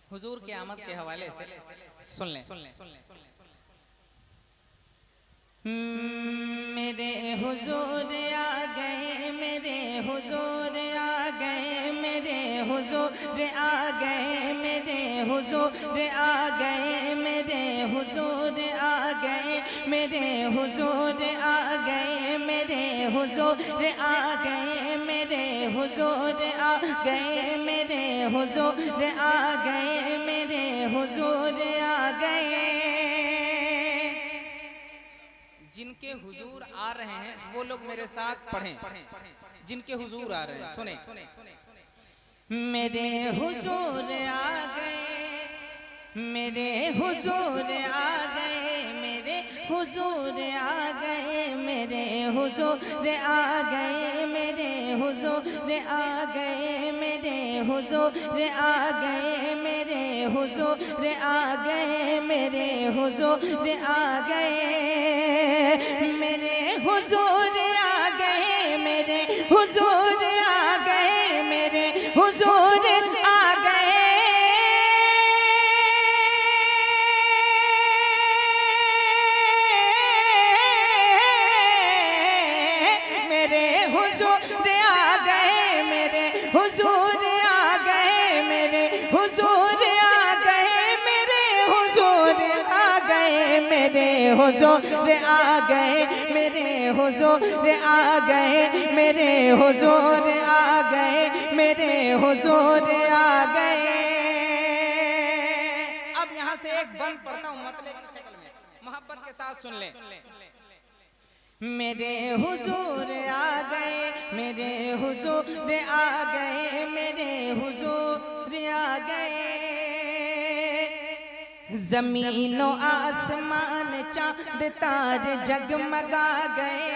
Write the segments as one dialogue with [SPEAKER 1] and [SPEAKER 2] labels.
[SPEAKER 1] हुजूर की आमद के हवाले से सुन लें। मेरे हुजूर आ गए, मेरे हुजूर आ गए, मेरे हुजूर आ गए, मेरे हुजूर आ गए, मेरे हुजूर आ गए, मेरे हुजूर आ गए, मेरे हुजूर आ गए, मेरे हुजूर आ गए, मेरे हुजूर आ गए, मेरे हुजूर आ गए। जिनके हुजूर आ रहे हैं वो लोग मेरे साथ पढ़ें। जिनके हुजूर आ रहे हैं सुने। मेरे हुजूर आ गए, मेरे हुजूर आ गए, मेरे हुजूर आ गए, मेरे हुजूर आ गए, मेरे हुजूर आ गए, मेरे हुजूर आ गए, मेरे हुजूर आ गए, मेरे हुजूर आ गए, मेरे हुजूर आ गए, मेरे हुजूर आ गए, मेरे हुजूर आ गए। मेरे हुजूर आ गए, मेरे हुजूर आ गए, मेरे हुजूर आ गए, मेरे हुजूर आ गए, मेरे हुजूर आ गए, मेरे हुजूर आ गए, मेरे हुजूर आ गए, मेरे हुजूर आ गए। अब यहाँ से एक बंद पढ़ता हूँ मतले की शक्ल में, मोहब्बत के साथ सुन लें। मेरे हुजूर आ गए, मेरे हुजूर आ गए, मेरे हुजूर आ गए। ज़मीनो आसमान चाँद तारे जगमगा गए,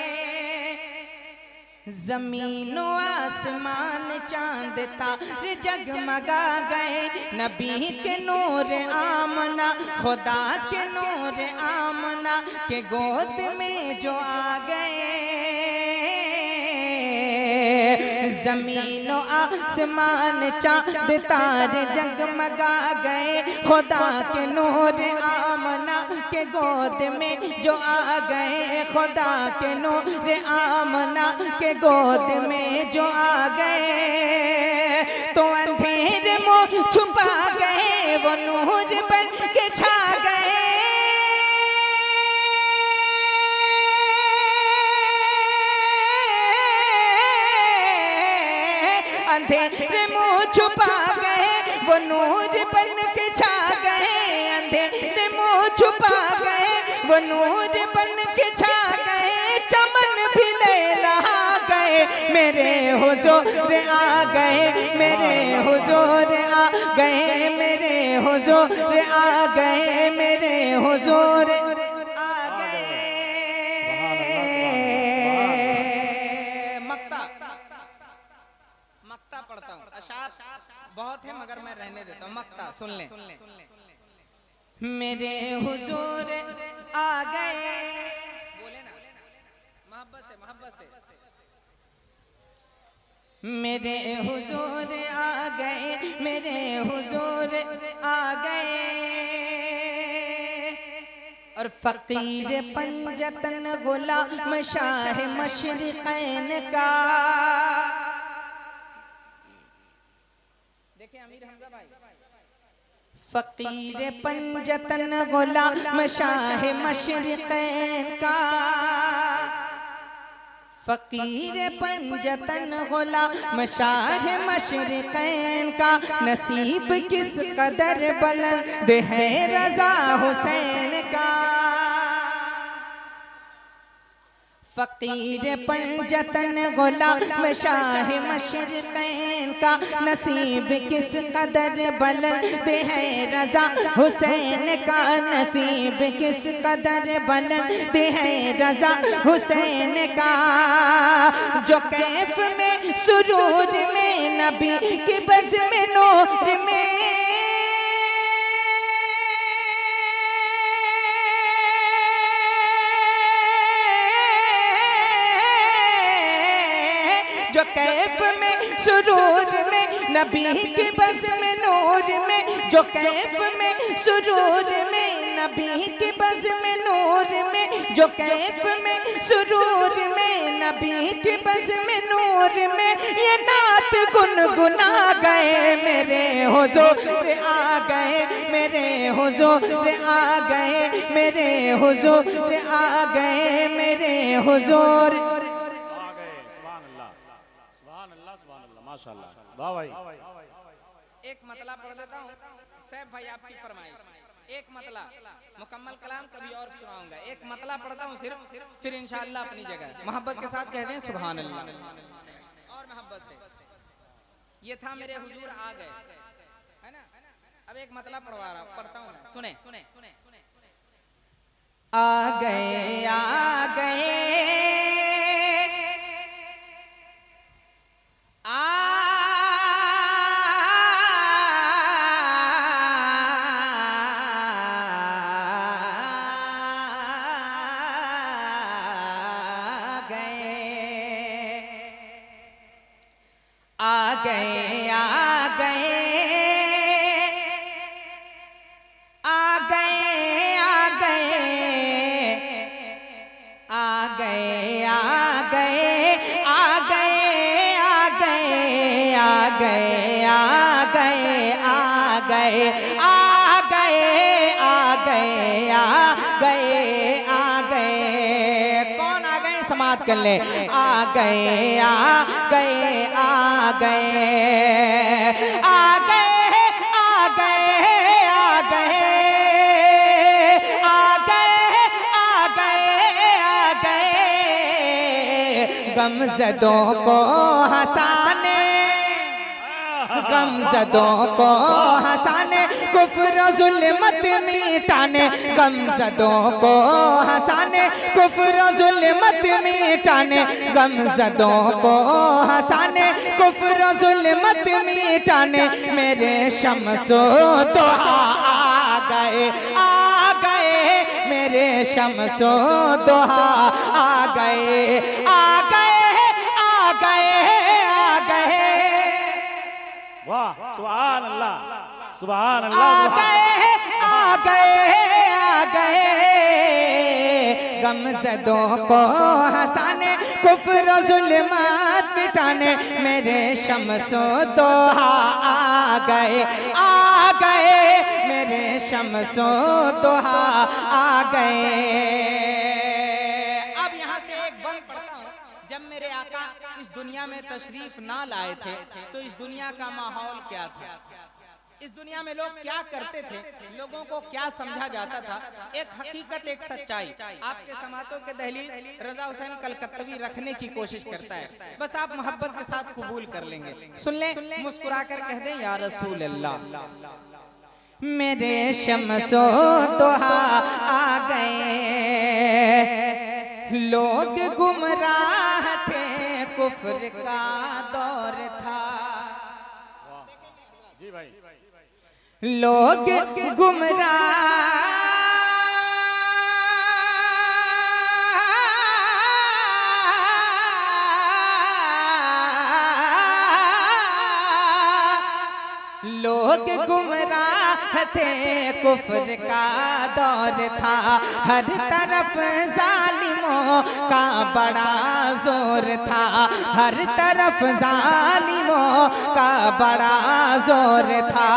[SPEAKER 1] ज़मीनो आसमान चाँद तारे जगमगा गए। नबी के नूर आमना, खुदा के नूर आमना के गोद में जो आ गए। ज़मीनो आसमान चाँद तारे जगमगा गए, खुदा के नूर आमना के गोद में जो आ गए, खुदा के नूर आमना के गोद में जो आ गए। तो अंधेरे में छुपा गए, वो नूर बन के छा गए। अंधेरे मुँह छुपा गए, वो नूर बन के छा गए। अंधेरे मुँह छुपा गए, वो नूर बन के छा गए। चमन भी लहला गए, मेरे हुजूर आ गए, मेरे हुजूर आ गए, मेरे हुजूर आ गए, मेरे हुजूर आ गए। मक्ता पढ़ता हूँ, अशार बहुत है मगर मैं रहने देता हूँ। मक्ता सुन लें। मेरे हुजूर आ गए, बोले ना मोहब्बत से, मोहब्बत से। मेरे हुजूर आ गए, मेरे हुजूर आ गए। और फकीर पंजतन गुलाम शाह मशरिक़ैन का। देखिए अमीर हमजा भाई, फकीर पंजतन गुलाम शाह मशरिक़ैन का। फकीर पंजतन गुलाम शाह मशरिक़ैन का। नसीब किस कदर बुलंद है रज़ा हुसैन का। फकीर पंजतन गुलाम शाह मशरिक़ैन का। नसीब किस कदर बुलंद है रज़ा हुसैन का। नसीब किस कदर बुलंद है रज़ा हुसैन का। जो कैफ में सुरूर में, नबी की बज़ में नूर में। जो कैफ में सुरूर में, नबी की बज़ में नूर में जो कैफ में सुरूर में, नबी की बज़ में नूर में जो कैफ में सुरूर में, नबी की बज़ में नूर में ये नात गुनगुना गए मेरे हुज़ूर आ गए, मेरे हुज़ूर आ गए, मेरे हुज़ूर आ गए, मेरे हुज़ूर
[SPEAKER 2] आ गए। सुभान अल्लाह, सुभान अल्लाह, सुभान अल्लाह, माशाअल्लाह। वाह भाई।
[SPEAKER 1] एक मतला पढ़ देता हूँ सैफ भाई, आपकी फरमाइश। एक मतला, मुकम्मल कलाम कभी और सुनाऊंगा। एक मतला पढ़ता हूँ सिर्फ, फिर इंशाअल्लाह अपनी जगह मोहब्बत के साथ कह दें सुभान अल्लाह और मोहब्बत से। ये था मेरे हुजूर आ गए, है ना। अब एक मतला पढ़ता हूँ, सुने। आ गए, आ गए, आ गए, आ गए, आ गए, आ गए, आ गए, आ गए, आ गए, आ गए, आ गए, आ गए, आ गए, आ गए, आ गए, आ गए। कौन आ गए? समात कर ले। आ गए, आ गए, आ गए, आ गए, आ गए, आ गए, आ गए, आ गए, आ गए, गमज़दों को हंसाने, गमज़दों को हंसाने, कुफ्र ज़ुल्मत मिटाने, गमज़दों को हंसाने, कुफ्र ज़ुल्मत मिटाने, गमज़दों को हंसाने, कुफ्र ज़ुल्मत मिटाने, मेरे शम्सो दुहा आ गए, आ गए, मेरे शम्सो दुहा आ गए, आ गए, आ गए, आ गए।
[SPEAKER 2] वाह, सुभान अल्लाह, सुभान
[SPEAKER 1] आ
[SPEAKER 2] अल्लाह।
[SPEAKER 1] गए, आ गए, आ गए, गमज़दों को हंसाने, कुफ्र ज़ुल्मत मिटाने, मेरे शम्सो दोहा आ गए, आ गए, मेरे शम्सो दोहा आ गए। अब यहाँ से एक बंद पढ़ता हूँ। जब मेरे आका इस दुनिया में तशरीफ ना लाए थे तो इस दुनिया का माहौल क्या था, इस दुनिया में लोग क्या करते थे, लोगों को क्या समझा जाता था। एक हकीकत, एक सच्चाई आपके समातों के दहलीज रजा हुसैन कलकत्तवी रखने की कोशिश करता है। बस आप मोहब्बत के साथ कबूल कर लेंगे। सुन लें, मुस्कुरा कर कह दें या रसूल अल्लाह। मेरे शम्सो दुहा आ गए, लोग गुमराह थे, कुफ्र का दौर था।
[SPEAKER 2] जी भाई।
[SPEAKER 1] लोग गुमराह लोग गुमराह थे, कुफ्र का दौर था, हर तरफ जालिमों का बड़ा जोर था, हर तरफ जालिमों का बड़ा जोर था।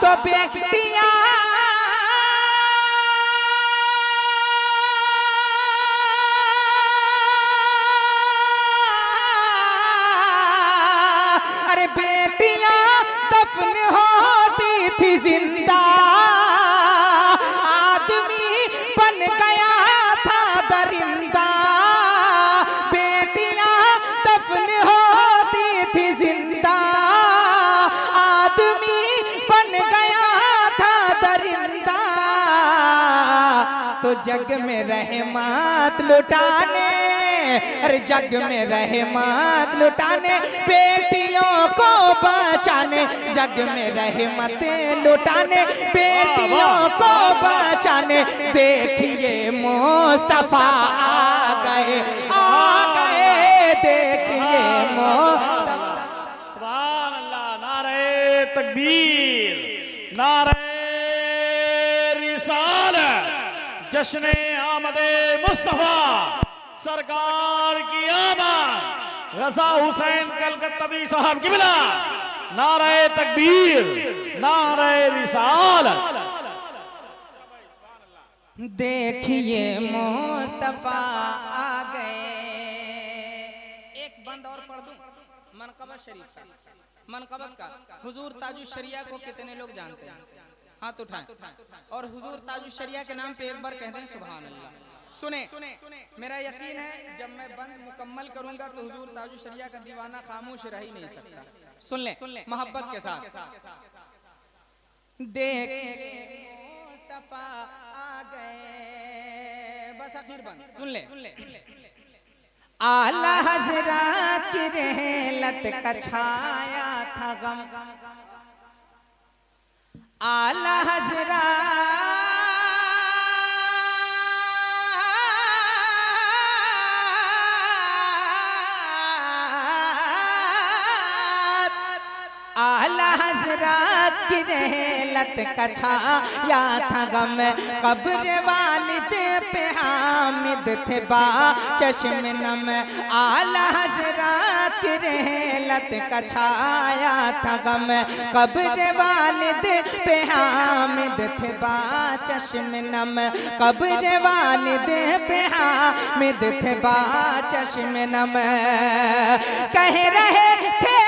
[SPEAKER 1] तो बेटियां अरे बेटियां दफन होती थी जिंदा, आदमी बन गया था दरिंदा। बेटियां दफन होती थी जिंदा, आदमी बन गया था दरिंदा। तो जग में रहमत लुटाने, अरे जग में रहमत लुटाने, बेटियों को बचाने, जग में रहमत लुटाने, बेटियों को बचाने, देखिए मुस्तफा आ गए, आ गए, देखिए मुस्तफा।
[SPEAKER 2] सुभान अल्लाह। तकबीर, नारे रिसालत, जश्न आमदे मुस्तफा सरकार की आमद, रजा हुसैन कलकत्तवी साहब की बिला, नारे तकबीर, नारे रिसालत।
[SPEAKER 1] देखिए मुस्तफा आ गए। एक बंद और पढ़ दूं मनकबत शरीफ का, मनकबत का। हुजूर ताजुश शरिया को कितने लोग जानते हैं? हाथ उठाएं और हुजूर ताजुश शरिया के नाम पे एक बार कह दें सुभान अल्लाह। सुने, मेरा यकीन है जब मैं बंद मुकम्मल करूंगा तो हुजूर ताजुश शरिया का दीवाना खामोश रह ही नहीं सकता। सुन ले मोहब्बत के साथ। देख मुस्तफा आ गए, बस आखिर बंद सुन ले। आला हजरत की रहलत का छाया था गम, आला हजरत आला हजरत की रहलत का छाया था गम, कब्र वालिद पे हामिद थे बा चश्म नम। आला हजरत की रहलत का छाया था गम, कब्र वालिद पे हामिद थे बा चश्म नम। कब्र वालिद पे हामिद थे बा चश्म नम। कह रहे थे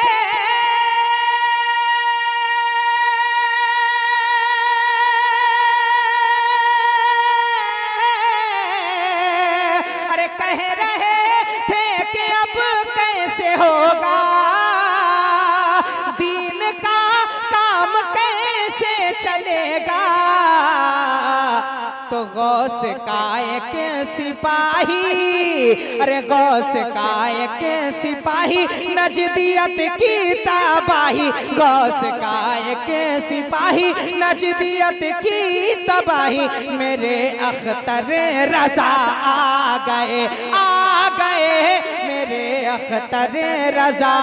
[SPEAKER 1] होगा दीन का काम कैसे चलेगा, तो गौस काय के सिपाही, अरे गौस काय के सिपाही नजदियत की तबाही, गौस काय के सिपाही नजदियत की तबाही। मेरे अख्तर रजा आ गए, आ गए मेरे अख्तर रजा।